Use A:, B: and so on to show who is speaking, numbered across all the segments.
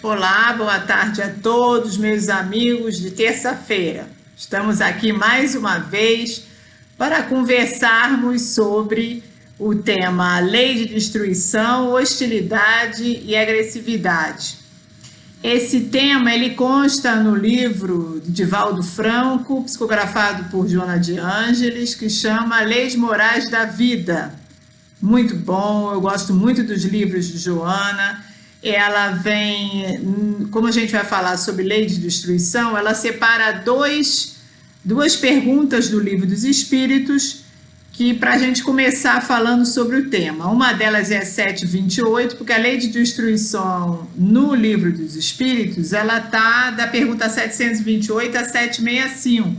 A: Olá, boa tarde a todos, meus amigos de terça-feira. Estamos aqui mais uma vez para conversarmos sobre o tema Lei de Destruição, Hostilidade e Agressividade. Esse tema ele consta no livro de Divaldo Franco, psicografado por Joana de Ângeles, que chama Leis Morais da Vida. Muito bom, eu gosto muito dos livros de Joana. Ela vem, como a gente vai falar sobre lei de destruição, ela separa duas perguntas do Livro dos Espíritos, que para a gente começar falando sobre o tema. Uma delas é 728, porque a lei de destruição no Livro dos Espíritos, ela está da pergunta 728 a 765.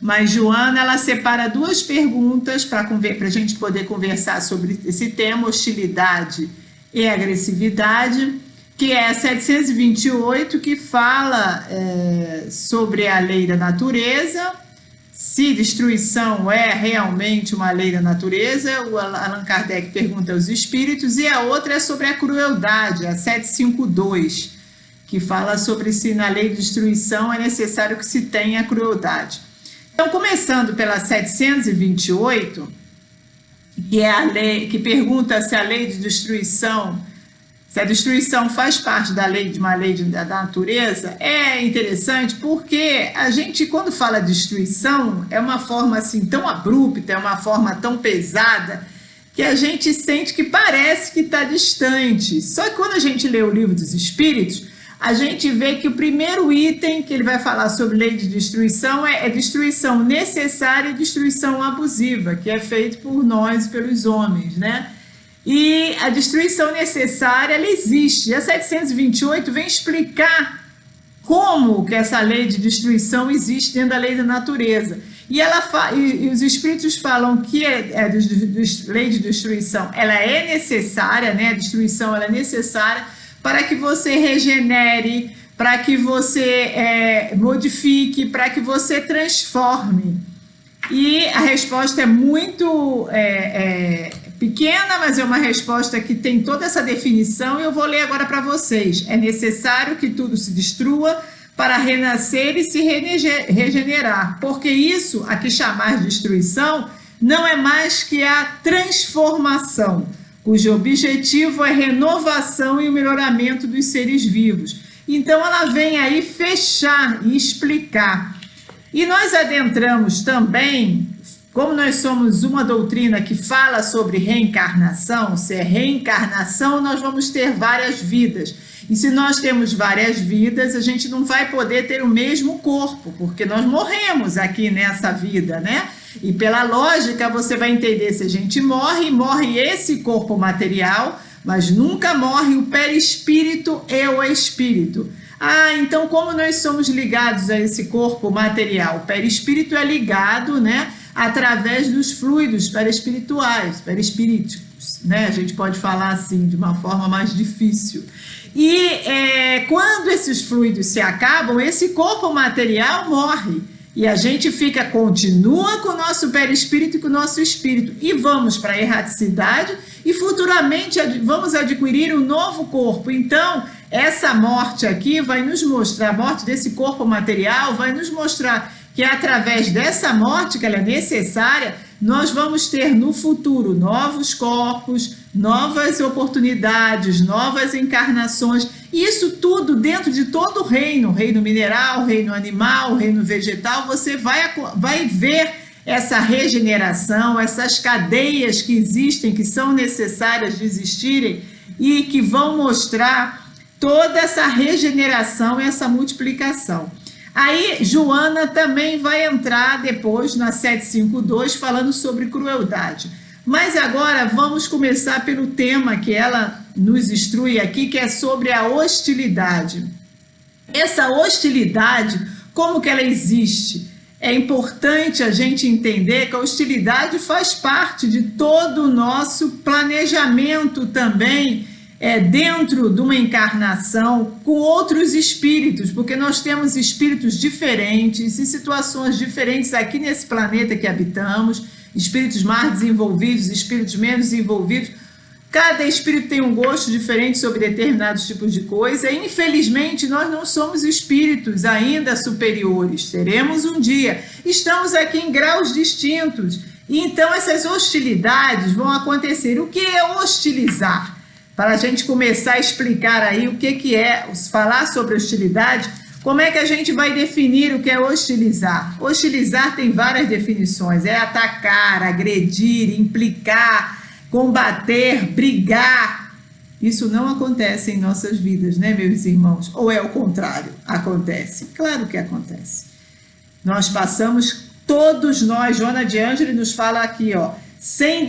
A: Mas Joana, ela separa duas perguntas para a gente poder conversar sobre esse tema, hostilidade e agressividade, que é a 728, que fala sobre a lei da natureza, se destruição é realmente uma lei da natureza. O Allan Kardec pergunta aos espíritos, e a outra é sobre a crueldade, a 752, que fala sobre se na lei de destruição é necessário que se tenha crueldade. Então, começando pela 728, que é a lei que pergunta se a lei de destruição, se a destruição faz parte da lei de uma lei da natureza, é interessante porque a gente, quando fala destruição, é uma forma assim tão abrupta, é uma forma tão pesada, que a gente sente que parece que está distante. Só que quando a gente lê o Livro dos Espíritos, a gente vê que o primeiro item que ele vai falar sobre lei de destruição é destruição necessária e destruição abusiva, que é feito por nós e pelos homens, né? E a destruição necessária, ela existe. E a 728 vem explicar como que essa lei de destruição existe dentro da lei da natureza. E os espíritos falam que a lei de destruição, ela é necessária, né? A destruição ela é necessária para que você regenere, para que você modifique, para que você transforme. E a resposta é muito pequena, mas é uma resposta que tem toda essa definição, e eu vou ler agora para vocês. É necessário que tudo se destrua para renascer e se regenerar, porque isso, aqui chamar de destruição, não é mais que a transformação, cujo objetivo é renovação e o melhoramento dos seres vivos. Então ela vem aí fechar e explicar. E nós adentramos também, como nós somos uma doutrina que fala sobre reencarnação, se é reencarnação, nós vamos ter várias vidas. E se nós temos várias vidas, a gente não vai poder ter o mesmo corpo, porque nós morremos aqui nessa vida, né? E pela lógica você vai entender, se a gente morre esse corpo material, mas nunca morre o perispírito e o espírito. Então como nós somos ligados a esse corpo material? O perispírito é ligado, né, através dos fluidos perispirituais, perispiríticos, né? A gente pode falar assim, de uma forma mais difícil. E quando esses fluidos se acabam, esse corpo material morre. E a gente continua com o nosso perispírito e com o nosso espírito. E vamos para a erraticidade e futuramente vamos adquirir um novo corpo. Então, essa morte aqui vai nos mostrar, a morte desse corpo material vai nos mostrar que através dessa morte, que ela é necessária, nós vamos ter no futuro novos corpos, novas oportunidades, novas encarnações. Isso tudo dentro de todo o reino mineral, reino animal, reino vegetal. Você vai ver essa regeneração, essas cadeias que existem, que são necessárias de existirem e que vão mostrar toda essa regeneração e essa multiplicação. Aí Joana também vai entrar depois na 752 falando sobre crueldade. Mas agora vamos começar pelo tema que ela nos instrui aqui, que é sobre a hostilidade. Essa hostilidade, como que ela existe? É importante a gente entender que a hostilidade faz parte de todo o nosso planejamento também, dentro de uma encarnação com outros espíritos, porque nós temos espíritos diferentes e situações diferentes aqui nesse planeta que habitamos, espíritos mais desenvolvidos, espíritos menos desenvolvidos, Cada espírito tem um gosto diferente sobre determinados tipos de coisa. E, infelizmente, nós não somos espíritos ainda superiores. Seremos um dia. Estamos aqui em graus distintos. E então essas hostilidades vão acontecer. O que é hostilizar? Para a gente começar a explicar aí o que é falar sobre hostilidade, como é que a gente vai definir o que é hostilizar? Hostilizar tem várias definições. É atacar, agredir, implicar, combater, brigar. Isso não acontece em nossas vidas, né, meus irmãos? Ou é o contrário? Acontece. Claro que acontece. Nós passamos, todos nós, Joana de Ângeles nos fala aqui, ó, sem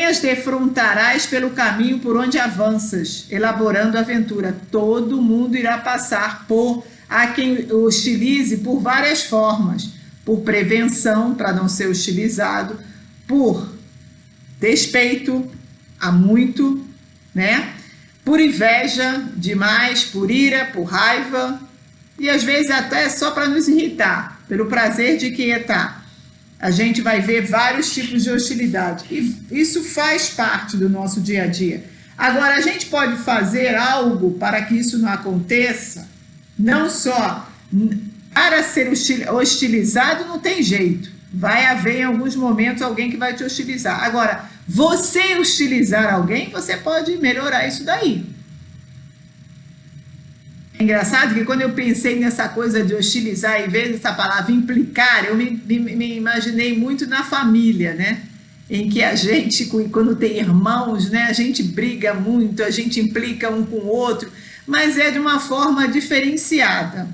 A: as defrontarás pelo caminho por onde avanças, elaborando a aventura. Todo mundo irá passar por a quem hostilize por várias formas. Por prevenção, para não ser hostilizado, por despeito a muito, né? Por inveja demais, por ira, por raiva, e às vezes até só para nos irritar, pelo prazer de quietar. A gente vai ver vários tipos de hostilidade, e isso faz parte do nosso dia a dia. Agora, a gente pode fazer algo para que isso não aconteça, não só para ser hostilizado, não tem jeito. Vai haver em alguns momentos alguém que vai te hostilizar. Agora, você hostilizar alguém, você pode melhorar isso daí. É engraçado que quando eu pensei nessa coisa de hostilizar, em vez dessa palavra implicar, eu me imaginei muito na família, né? Em que a gente, quando tem irmãos, né, a gente briga muito, a gente implica um com o outro, mas é de uma forma diferenciada.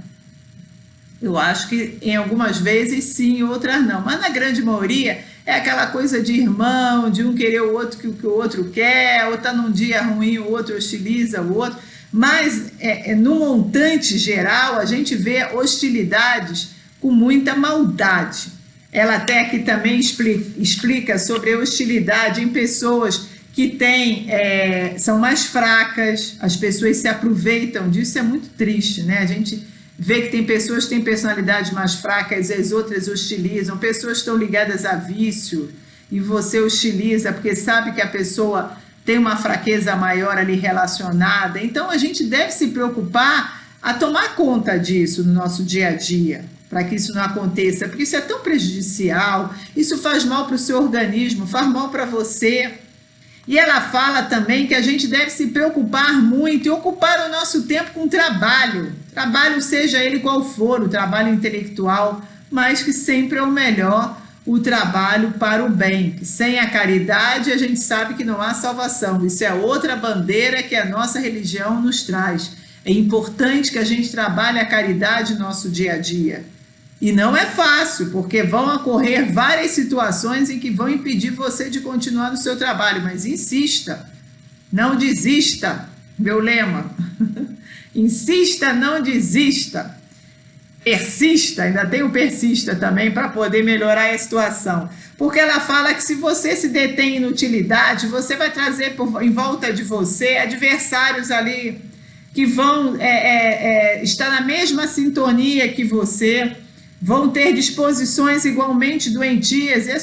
A: Eu acho que em algumas vezes sim, em outras não. Mas na grande maioria é aquela coisa de irmão, de um querer o outro que o outro quer, ou está num dia ruim, o outro hostiliza o outro. Mas no montante geral a gente vê hostilidades com muita maldade. Ela até aqui também explica sobre a hostilidade em pessoas que são mais fracas, as pessoas se aproveitam disso, é muito triste, né? A gente vê que tem pessoas que têm personalidades mais fracas, as outras hostilizam, pessoas que estão ligadas a vício, e você hostiliza porque sabe que a pessoa tem uma fraqueza maior ali relacionada. Então a gente deve se preocupar a tomar conta disso no nosso dia a dia, para que isso não aconteça, porque isso é tão prejudicial, isso faz mal para o seu organismo, faz mal para você. E ela fala também que a gente deve se preocupar muito e ocupar o nosso tempo com trabalho, seja ele qual for, o trabalho intelectual, mas que sempre é o melhor, o trabalho para o bem. Sem a caridade a gente sabe que não há salvação, isso é outra bandeira que a nossa religião nos traz. É importante que a gente trabalhe a caridade no nosso dia a dia. E não é fácil, porque vão ocorrer várias situações em que vão impedir você de continuar no seu trabalho, mas insista, não desista, meu lema. Insista, não desista. Persista, ainda tem o persista também para poder melhorar a situação. Porque ela fala que se você se detém em inutilidade, você vai trazer em volta de você adversários ali que vão estar na mesma sintonia que você, vão ter disposições igualmente doentias e a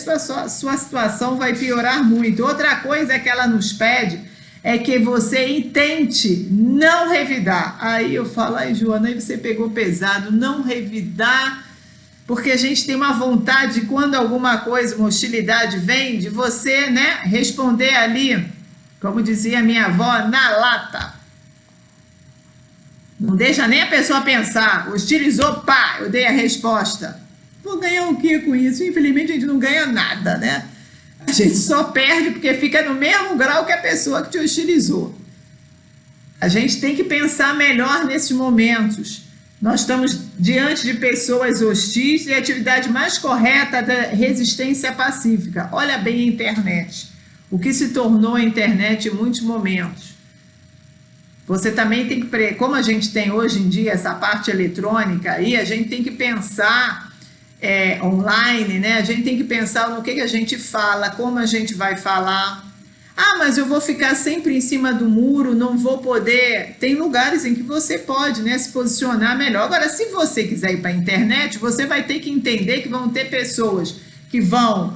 A: sua situação vai piorar muito. Outra coisa que ela nos pede é que você tente não revidar. Aí eu falo, ai Joana, aí você pegou pesado, não revidar, porque a gente tem uma vontade, quando alguma coisa, uma hostilidade vem, de você, né, responder ali, como dizia minha avó, na lata. Não deixa nem a pessoa pensar, hostilizou, pá, eu dei a resposta. Vou ganhar o que com isso? Infelizmente a gente não ganha nada, né? A gente só perde porque fica no mesmo grau que a pessoa que te hostilizou. A gente tem que pensar melhor nesses momentos. Nós estamos diante de pessoas hostis e a atividade mais correta da resistência pacífica. Olha bem a internet. O que se tornou a internet em muitos momentos. Você também tem que, como a gente tem hoje em dia essa parte eletrônica aí, a gente tem que pensar online, né? A gente tem que pensar no que a gente fala, como a gente vai falar. Ah, mas eu vou ficar sempre em cima do muro, não vou poder... Tem lugares em que você pode, né, se posicionar melhor. Agora, se você quiser ir para a internet, você vai ter que entender que vão ter pessoas que vão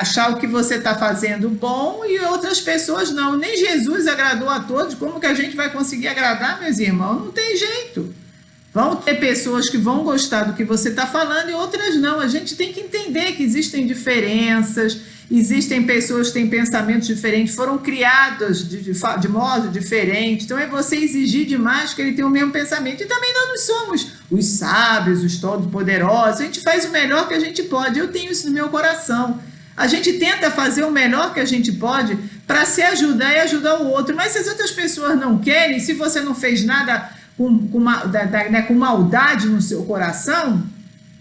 A: achar o que você está fazendo bom e outras pessoas não. Nem Jesus agradou a todos. Como que a gente vai conseguir agradar, meus irmãos? Não tem jeito. Vão ter pessoas que vão gostar do que você está falando e outras não. A gente tem que entender que existem diferenças, existem pessoas que têm pensamentos diferentes, foram criadas de modo diferente. Então é você exigir demais que ele tenha o mesmo pensamento. E também nós não somos os sábios, os todo-poderosos. A gente faz o melhor que a gente pode. Eu tenho isso no meu coração. A gente tenta fazer o melhor que a gente pode para se ajudar e ajudar o outro. Mas se as outras pessoas não querem, se você não fez nada com maldade no seu coração,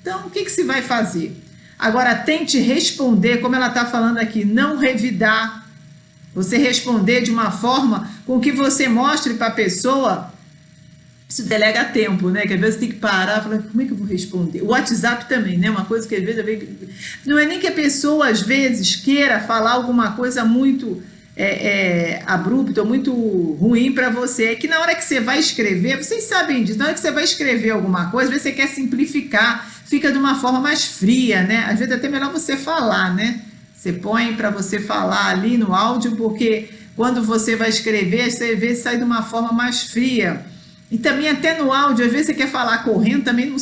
A: então o que se vai fazer? Agora, tente responder, como ela está falando aqui, não revidar. Você responder de uma forma com que você mostre para a pessoa. Isso delega tempo, né? Que às vezes tem que parar e falar, como é que eu vou responder? O WhatsApp também, né? Uma coisa que às vezes... Não é nem que a pessoa, às vezes, queira falar alguma coisa muito abrupta, muito ruim para você. É que na hora que você vai escrever, vocês sabem disso, na hora que você vai escrever alguma coisa, às vezes você quer simplificar, fica de uma forma mais fria, né? Às vezes é até melhor você falar, né? Você põe para você falar ali no áudio, porque quando você vai escrever, você vê sai de uma forma mais fria. E também até no áudio, às vezes você quer falar correndo, também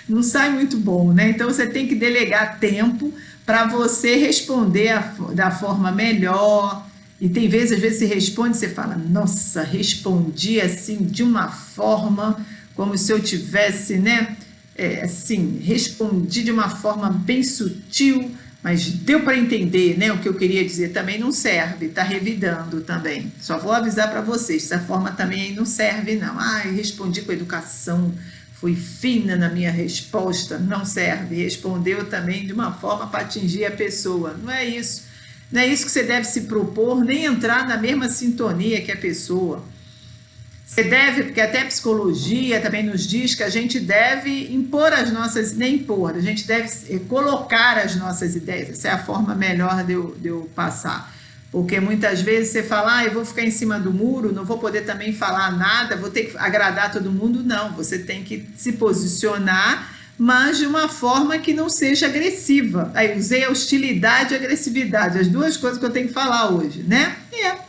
A: não sai muito bom, né? Então você tem que delegar tempo para você responder da forma melhor. E tem vezes, às vezes você responde e você fala, nossa, respondi assim de uma forma como se eu tivesse, né? Assim, respondi de uma forma bem sutil, mas deu para entender, né, o que eu queria dizer. Também não serve, está revidando também. Só vou avisar para vocês, dessa forma também não serve, não. Respondi com educação, fui fina na minha resposta, não serve. Respondeu também de uma forma para atingir a pessoa. Não é isso. Não é isso que você deve se propor, nem entrar na mesma sintonia que a pessoa. Você deve, porque até a psicologia também nos diz que a gente deve impor as nossas, nem impor, a gente deve colocar as nossas ideias. Essa é a forma melhor de eu passar. Porque muitas vezes você fala, eu vou ficar em cima do muro, não vou poder também falar nada, vou ter que agradar todo mundo. Não, você tem que se posicionar, mas de uma forma que não seja agressiva. Aí usei a hostilidade e a agressividade, as duas coisas que eu tenho que falar hoje, né?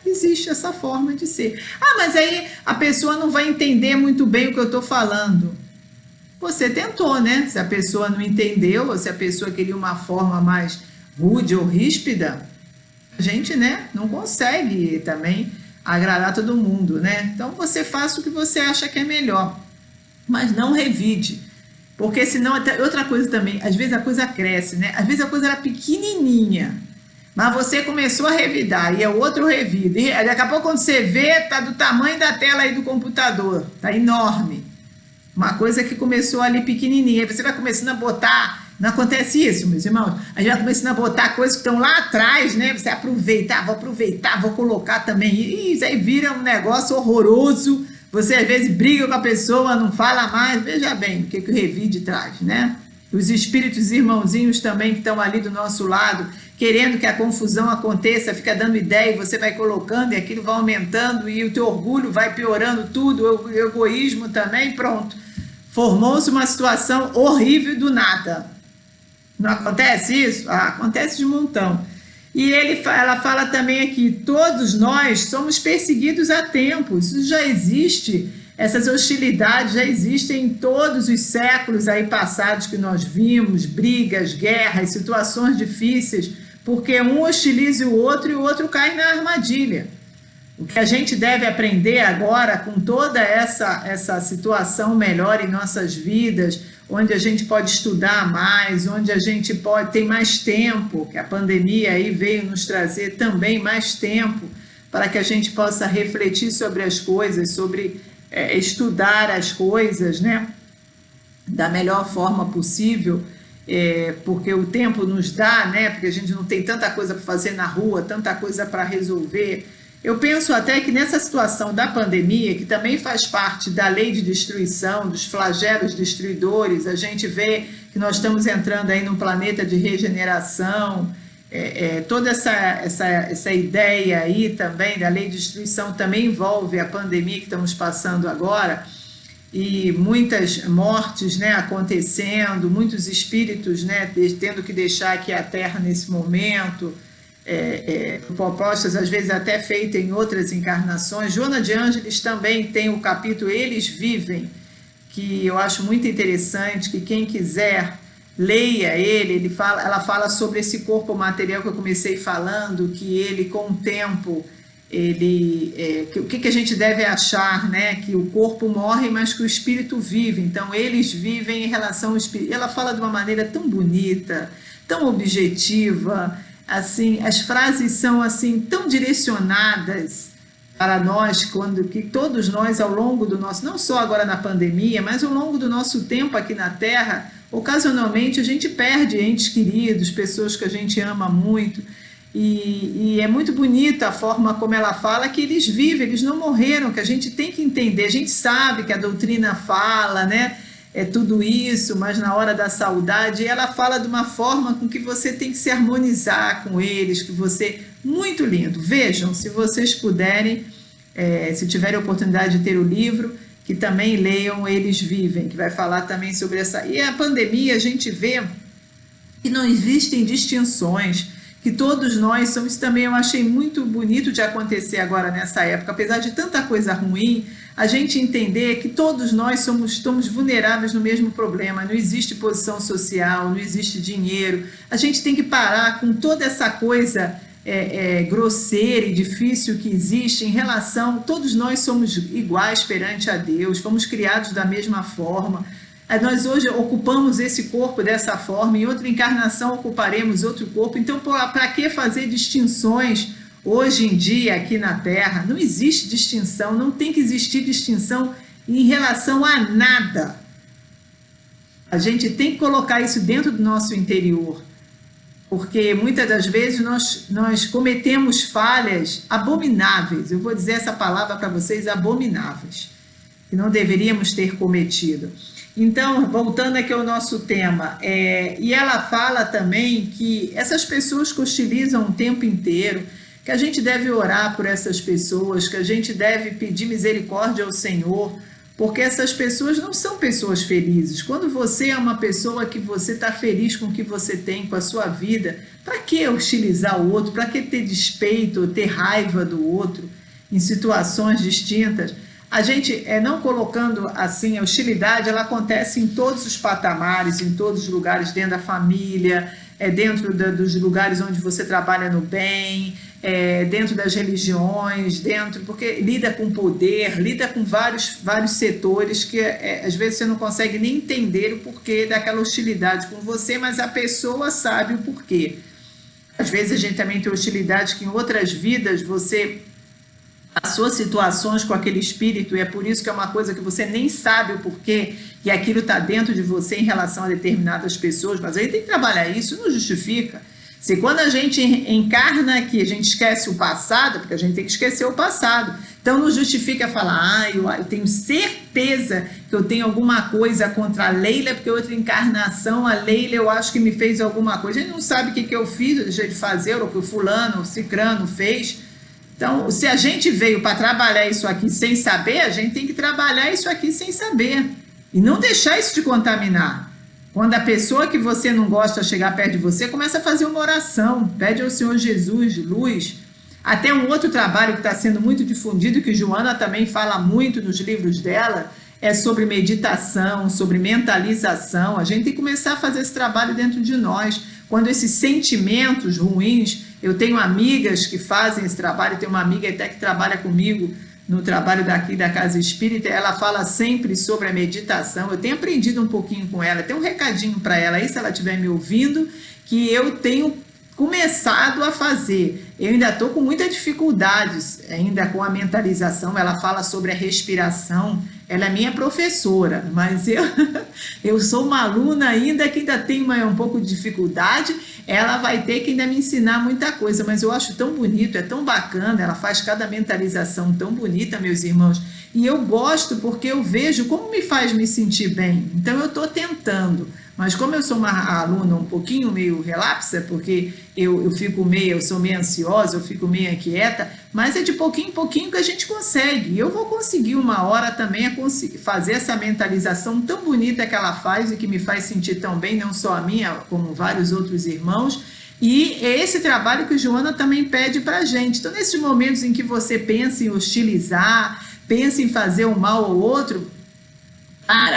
A: Existe essa forma de ser. Mas aí a pessoa não vai entender muito bem o que eu estou falando. Você tentou, né? Se a pessoa não entendeu, ou se a pessoa queria uma forma mais rude ou ríspida, a gente, né, não consegue também agradar todo mundo, né? Então você faça o que você acha que é melhor, mas não revide. Porque senão, outra coisa também, às vezes a coisa cresce, né? Às vezes a coisa era pequenininha, mas você começou a revidar, e é outro revida. E daqui a pouco, quando você vê, tá do tamanho da tela aí do computador, tá enorme. Uma coisa que começou ali pequenininha, aí você vai começando a botar, não acontece isso, meus irmãos? A gente vai começando a botar coisas que estão lá atrás, né? Você aproveitar, vou colocar também. E isso aí vira um negócio horroroso. Você às vezes briga com a pessoa, não fala mais. Veja bem o que o revide traz, né? Os espíritos irmãozinhos também que estão ali do nosso lado, querendo que a confusão aconteça, fica dando ideia e você vai colocando e aquilo vai aumentando e o teu orgulho vai piorando tudo, o egoísmo também, pronto. Formou-se uma situação horrível do nada. Não acontece isso? Acontece de montão. E ela fala também aqui, todos nós somos perseguidos há tempos, isso já existe, essas hostilidades já existem em todos os séculos aí passados que nós vimos, brigas, guerras, situações difíceis, porque um hostiliza o outro e o outro cai na armadilha. O que a gente deve aprender agora, com toda essa situação melhor em nossas vidas, onde a gente pode estudar mais, onde a gente pode ter mais tempo, que a pandemia aí veio nos trazer também mais tempo, para que a gente possa refletir sobre as coisas, sobre estudar as coisas, né, da melhor forma possível, porque o tempo nos dá, né, porque a gente não tem tanta coisa para fazer na rua, tanta coisa para resolver. Eu penso até que nessa situação da pandemia, que também faz parte da lei de destruição, dos flagelos destruidores, a gente vê que nós estamos entrando aí num planeta de regeneração, toda essa ideia aí também da lei de destruição também envolve a pandemia que estamos passando agora. e muitas mortes, né, acontecendo, muitos espíritos, né, tendo que deixar aqui a Terra nesse momento, propostas às vezes até feitas em outras encarnações. Joana de Ângeles também tem o capítulo Eles Vivem, que eu acho muito interessante, que quem quiser leia ela fala sobre esse corpo material que eu comecei falando, que ele com o tempo, o que a gente deve achar, né? Que o corpo morre, mas que o espírito vive, então eles vivem em relação ao espírito. Ela fala de uma maneira tão bonita, tão objetiva, assim, as frases são assim tão direcionadas para nós, que todos nós ao longo do nosso, não só agora na pandemia, mas ao longo do nosso tempo aqui na Terra, ocasionalmente a gente perde entes queridos, pessoas que a gente ama muito, e é muito bonita a forma como ela fala que eles vivem, eles não morreram, que a gente tem que entender, a gente sabe que a doutrina fala, né? É tudo isso, mas na hora da saudade, ela fala de uma forma com que você tem que se harmonizar com eles, que você... Muito lindo. Vejam, se vocês puderem, se tiverem oportunidade de ter o livro, que também leiam Eles Vivem, que vai falar também sobre essa... E a pandemia, a gente vê que não existem distinções, que todos nós somos... Isso também eu achei muito bonito de acontecer agora nessa época, apesar de tanta coisa ruim, a gente entender que todos nós estamos vulneráveis no mesmo problema, não existe posição social, não existe dinheiro, a gente tem que parar com toda essa coisa grosseira e difícil que existe em relação, todos nós somos iguais perante a Deus, fomos criados da mesma forma, nós hoje ocupamos esse corpo dessa forma, em outra encarnação ocuparemos outro corpo, então para que fazer distinções hoje em dia aqui na Terra? Não existe distinção, não tem que existir distinção em relação a nada. A gente tem que colocar isso dentro do nosso interior, porque muitas das vezes nós cometemos falhas abomináveis, eu vou dizer essa palavra para vocês, abomináveis, que não deveríamos ter cometido. Então, voltando aqui ao nosso tema, e ela fala também que essas pessoas que hostilizam o tempo inteiro, que a gente deve orar por essas pessoas, que a gente deve pedir misericórdia ao Senhor, porque essas pessoas não são pessoas felizes. Quando você é uma pessoa que você está feliz com o que você tem, com a sua vida, para que hostilizar o outro? Para que ter despeito ou ter raiva do outro em situações distintas? A gente, não colocando assim, a hostilidade, ela acontece em todos os patamares, em todos os lugares, dentro da família, dentro dos lugares onde você trabalha no bem, dentro das religiões, porque lida com poder, lida com vários setores que às vezes você não consegue nem entender o porquê daquela hostilidade com você, mas a pessoa sabe o porquê. Às vezes a gente também tem hostilidade que em outras vidas você passou situações com aquele espírito e é por isso que é uma coisa que você nem sabe o porquê e aquilo está dentro de você em relação a determinadas pessoas, mas aí tem que trabalhar isso, não justifica. Se quando a gente encarna aqui, a gente esquece o passado, porque a gente tem que esquecer o passado, então não justifica falar, eu tenho certeza que eu tenho alguma coisa contra a Leila, porque outra encarnação, a Leila eu acho que me fez alguma coisa, a gente não sabe o que eu fiz, eu deixei de fazer, ou o que o fulano, o cicrano fez. Então, se a gente veio para trabalhar isso aqui sem saber, a gente tem que trabalhar isso aqui sem saber, e não deixar isso te contaminar. Quando a pessoa que você não gosta chegar perto de você, começa a fazer uma oração, pede ao Senhor Jesus luz. Até um outro trabalho que está sendo muito difundido, que Joana também fala muito nos livros dela, é sobre meditação, sobre mentalização. A gente tem que começar a fazer esse trabalho dentro de nós. Quando esses sentimentos ruins, eu tenho amigas que fazem esse trabalho, tem uma amiga até que trabalha comigo no trabalho daqui da Casa Espírita, ela fala sempre sobre a meditação, eu tenho aprendido um pouquinho com ela, tem um recadinho para ela aí, se ela estiver me ouvindo, que eu tenho começado a fazer, eu ainda estou com muitas dificuldades, ainda com a mentalização, ela fala sobre a respiração, ela é minha professora, mas eu sou uma aluna ainda que ainda tem um pouco de dificuldade, ela vai ter que ainda me ensinar muita coisa, mas eu acho tão bonito, é tão bacana, ela faz cada mentalização tão bonita, meus irmãos, e eu gosto porque eu vejo como me faz me sentir bem, então eu estou tentando, Mas como eu sou uma aluna um pouquinho meio relapsa, porque eu sou meio ansiosa, eu fico meio inquieta, mas é de pouquinho em pouquinho que a gente consegue. E eu vou conseguir uma hora também a conseguir fazer essa mentalização tão bonita que ela faz e que me faz sentir tão bem, não só a minha, como vários outros irmãos. E é esse trabalho que Joana também pede para a gente. Então, nesses momentos em que você pensa em hostilizar, pensa em fazer o mal ao outro,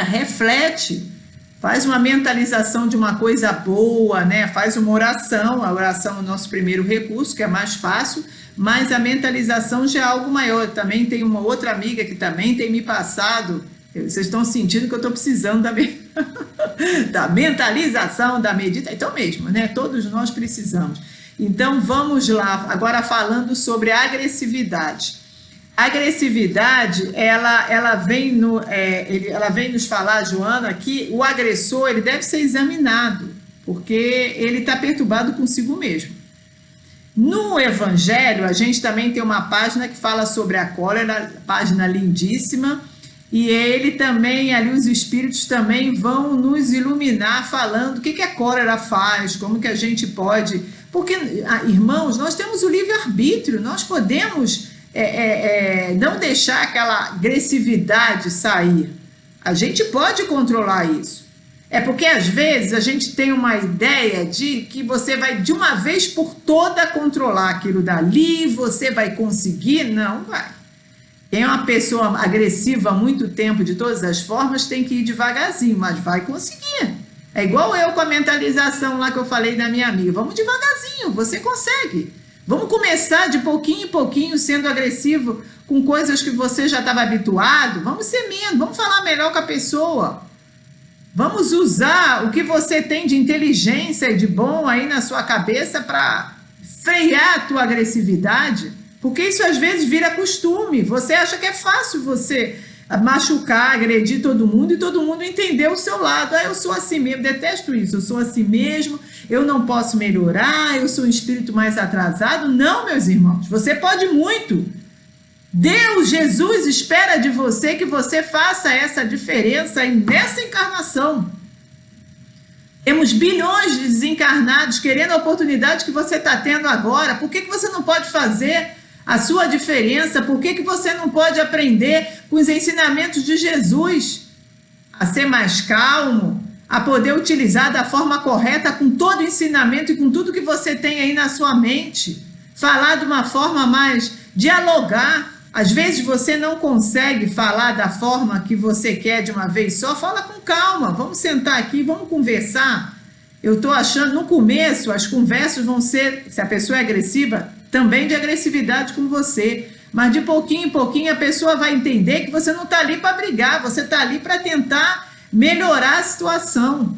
A: reflete, faz uma mentalização de uma coisa boa, né? Faz uma oração, a oração é o nosso primeiro recurso, que é mais fácil, mas a mentalização já é algo maior. Eu também tenho uma outra amiga que também tem me passado, vocês estão sentindo que eu estou precisando da mentalização, da meditação, então mesmo, né? Todos nós precisamos. Então vamos lá, agora falando sobre a agressividade. A agressividade, ela vem nos falar, Joana, que o agressor ele deve ser examinado, porque ele está perturbado consigo mesmo. No Evangelho, a gente também tem uma página que fala sobre a cólera, página lindíssima, e ele também, ali os espíritos também vão nos iluminar falando o que a cólera faz, como que a gente pode... Porque, irmãos, nós temos o livre-arbítrio, nós podemos... não deixar aquela agressividade sair. A gente pode controlar isso. É porque às vezes a gente tem uma ideia de que você vai de uma vez por toda controlar aquilo dali, você vai conseguir. Não vai. Quem é uma pessoa agressiva há muito tempo, de todas as formas, tem que ir devagarzinho, mas vai conseguir. É igual eu com a mentalização lá que eu falei da minha amiga. Vamos devagarzinho, você consegue. Vamos começar de pouquinho em pouquinho sendo agressivo com coisas que você já estava habituado. Vamos ser menos, vamos falar melhor com a pessoa. Vamos usar o que você tem de inteligência e de bom aí na sua cabeça para frear a tua agressividade. Porque isso às vezes vira costume. Você acha que é fácil você machucar, agredir todo mundo e todo mundo entender o seu lado. Eu sou assim mesmo, detesto isso, eu sou assim mesmo, eu não posso melhorar, eu sou um espírito mais atrasado. Não, meus irmãos, você pode muito. Deus, Jesus, espera de você que você faça essa diferença nessa encarnação. Temos bilhões de desencarnados querendo a oportunidade que você está tendo agora. Por que você não pode fazer a sua diferença? Por que você não pode aprender com os ensinamentos de Jesus a ser mais calmo, a poder utilizar da forma correta com todo o ensinamento e com tudo que você tem aí na sua mente? Falar de uma forma mais, dialogar. Às vezes você não consegue falar da forma que você quer de uma vez só, fala com calma, vamos sentar aqui, vamos conversar. Eu estou achando, no começo, as conversas vão ser, se a pessoa é agressiva, também de agressividade com você, mas de pouquinho em pouquinho a pessoa vai entender que você não está ali para brigar, você está ali para tentar melhorar a situação.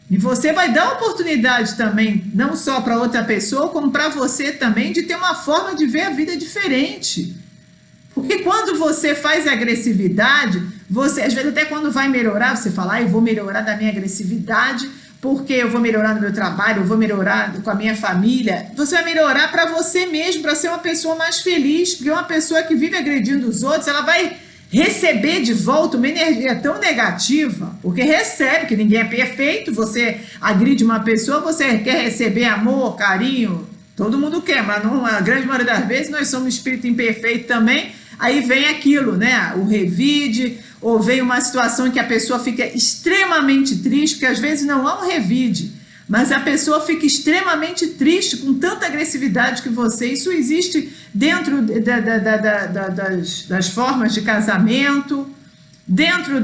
A: E você vai dar oportunidade também, não só para outra pessoa, como para você também, de ter uma forma de ver a vida diferente. Porque quando você faz agressividade, você, às vezes até quando vai melhorar, você fala, eu vou melhorar da minha agressividade, porque eu vou melhorar no meu trabalho, eu vou melhorar com a minha família. Você vai melhorar para você mesmo, para ser uma pessoa mais feliz, porque uma pessoa que vive agredindo os outros, ela vai receber de volta uma energia tão negativa, porque recebe, que ninguém é perfeito, você agride uma pessoa, você quer receber amor, carinho, todo mundo quer, mas não, a grande maioria das vezes nós somos espírito imperfeito também, aí vem aquilo, né, o revide, ou vem uma situação em que a pessoa fica extremamente triste, porque às vezes não há um revide, mas a pessoa fica extremamente triste com tanta agressividade que você... Isso existe dentro das formas de casamento, dentro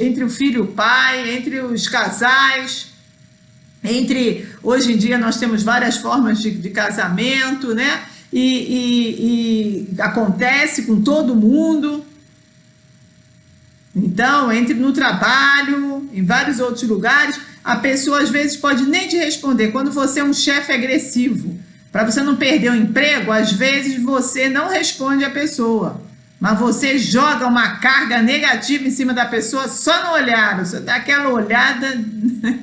A: entre o filho e o pai, entre os casais, hoje em dia nós temos várias formas de casamento, né? E acontece com todo mundo. Então, no trabalho, em vários outros lugares, a pessoa às vezes pode nem te responder. Quando você é um chefe agressivo, para você não perder o emprego, às vezes você não responde a pessoa, mas você joga uma carga negativa em cima da pessoa só no olhar, você dá aquela olhada,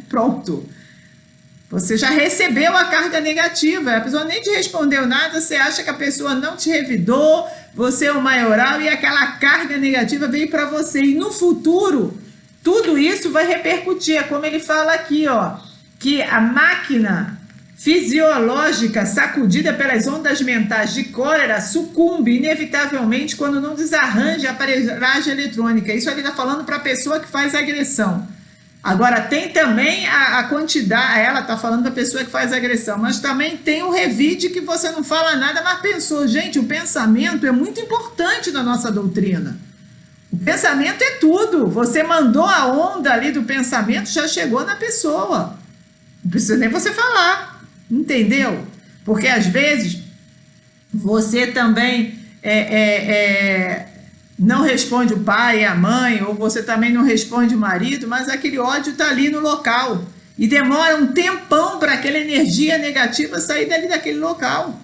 A: pronto. Você já recebeu a carga negativa, a pessoa nem te respondeu nada, você acha que a pessoa não te revidou, você é o maioral e aquela carga negativa veio para você. E no futuro, tudo isso vai repercutir. É como ele fala aqui, ó, que a máquina fisiológica sacudida pelas ondas mentais de cólera sucumbe inevitavelmente quando não desarranja a aparelhagem eletrônica. Isso ele está falando para a pessoa que faz agressão. Agora, tem também a quantidade, ela está falando da pessoa que faz agressão, mas também tem o revide que você não fala nada, mas pensou. Gente, o pensamento é muito importante na nossa doutrina. O pensamento é tudo. Você mandou a onda ali do pensamento, já chegou na pessoa. Não precisa nem você falar, entendeu? Porque às vezes você também não responde o pai e a mãe, ou você também não responde o marido, mas aquele ódio está ali no local. E demora um tempão para aquela energia negativa sair dali daquele local.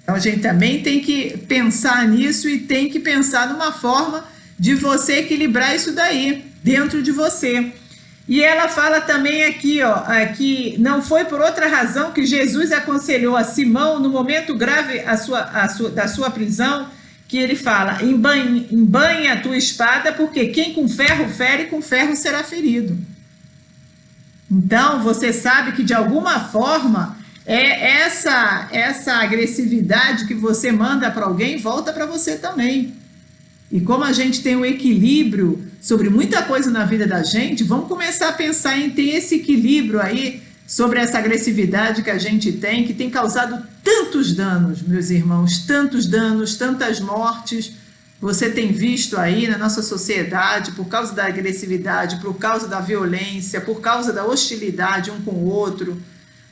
A: Então a gente também tem que pensar nisso e tem que pensar numa forma de você equilibrar isso daí, dentro de você. E ela fala também aqui, ó, que não foi por outra razão que Jesus aconselhou a Simão, no momento grave da sua prisão, que ele fala, embanhe a tua espada, porque quem com ferro fere, com ferro será ferido. Então, você sabe que de alguma forma, essa agressividade que você manda para alguém, volta para você também. E como a gente tem um equilíbrio sobre muita coisa na vida da gente, vamos começar a pensar em ter esse equilíbrio aí sobre essa agressividade que a gente tem, que tem causado tantos danos, meus irmãos, tantos danos, tantas mortes. Você tem visto aí na nossa sociedade, por causa da agressividade, por causa da violência, por causa da hostilidade um com o outro.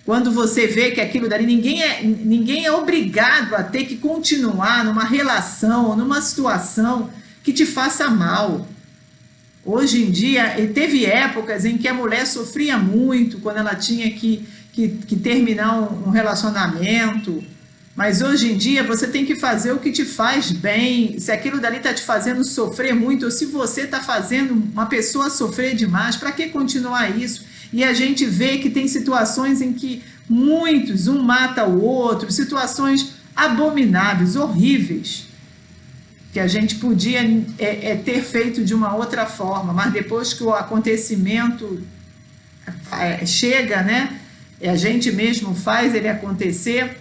A: Quando você vê que aquilo dali, ninguém é obrigado a ter que continuar numa relação ou numa situação que te faça mal. Hoje em dia, teve épocas em que a mulher sofria muito quando ela tinha que terminar um relacionamento, mas hoje em dia você tem que fazer o que te faz bem. Se aquilo dali está te fazendo sofrer muito, ou se você está fazendo uma pessoa sofrer demais, para que continuar isso? E a gente vê que tem situações em que muitos, um mata o outro, situações abomináveis, horríveis, que a gente podia ter feito de uma outra forma, mas depois que o acontecimento chega, né, a gente mesmo faz ele acontecer,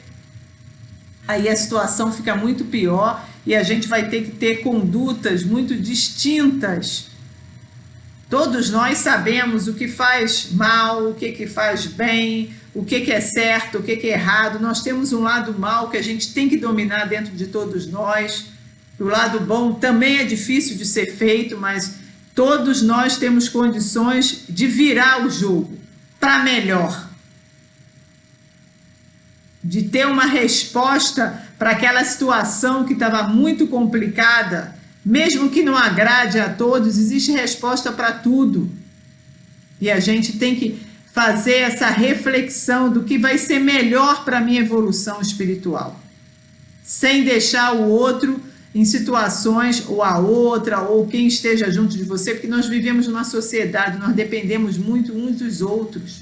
A: aí a situação fica muito pior e a gente vai ter que ter condutas muito distintas. Todos nós sabemos o que faz mal, o que faz bem, o que é certo, o que é errado. Nós temos um lado mal que a gente tem que dominar dentro de todos nós. O lado bom também é difícil de ser feito, mas todos nós temos condições de virar o jogo para melhor. De ter uma resposta para aquela situação que estava muito complicada, mesmo que não agrade a todos, existe resposta para tudo. E a gente tem que fazer essa reflexão do que vai ser melhor para a minha evolução espiritual, sem deixar o outro em situações, ou a outra, ou quem esteja junto de você, porque nós vivemos numa sociedade, nós dependemos muito uns dos outros.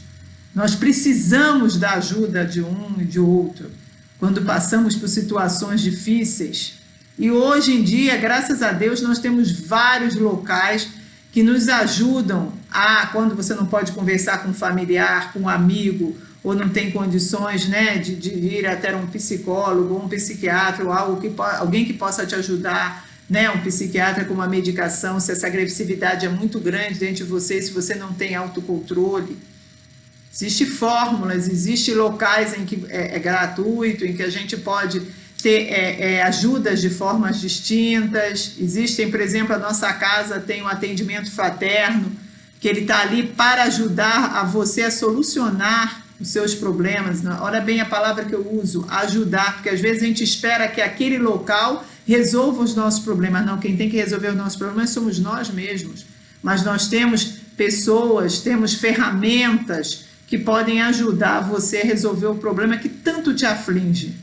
A: Nós precisamos da ajuda de um e de outro, quando passamos por situações difíceis. E hoje em dia, graças a Deus, nós temos vários locais que nos ajudam quando você não pode conversar com um familiar, com um amigo, ou não tem condições, né, de ir até um psicólogo, ou um psiquiatra, ou alguém que possa te ajudar, né, um psiquiatra com uma medicação, se essa agressividade é muito grande dentro de você, se você não tem autocontrole. Existem fórmulas, existem locais em que é gratuito, em que a gente pode ter ajudas de formas distintas. Existem, por exemplo, a nossa casa tem um atendimento fraterno, que ele está ali para ajudar a você a solucionar os seus problemas. Olha bem a palavra que eu uso, ajudar, porque às vezes a gente espera que aquele local resolva os nossos problemas. Não, quem tem que resolver os nossos problemas somos nós mesmos. Mas nós temos pessoas, temos ferramentas que podem ajudar você a resolver o problema que tanto te aflige,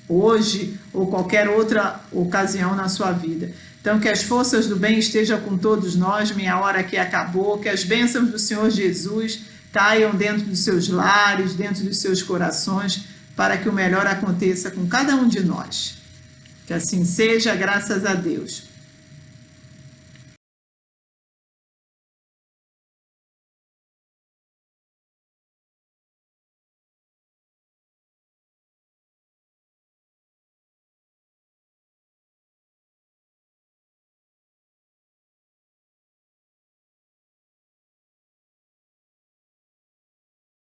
A: hoje ou qualquer outra ocasião na sua vida. Então, que as forças do bem estejam com todos nós, minha hora aqui acabou, que as bênçãos do Senhor Jesus caiam dentro dos seus lares, dentro dos seus corações, para que o melhor aconteça com cada um de nós. Que assim seja, graças a Deus.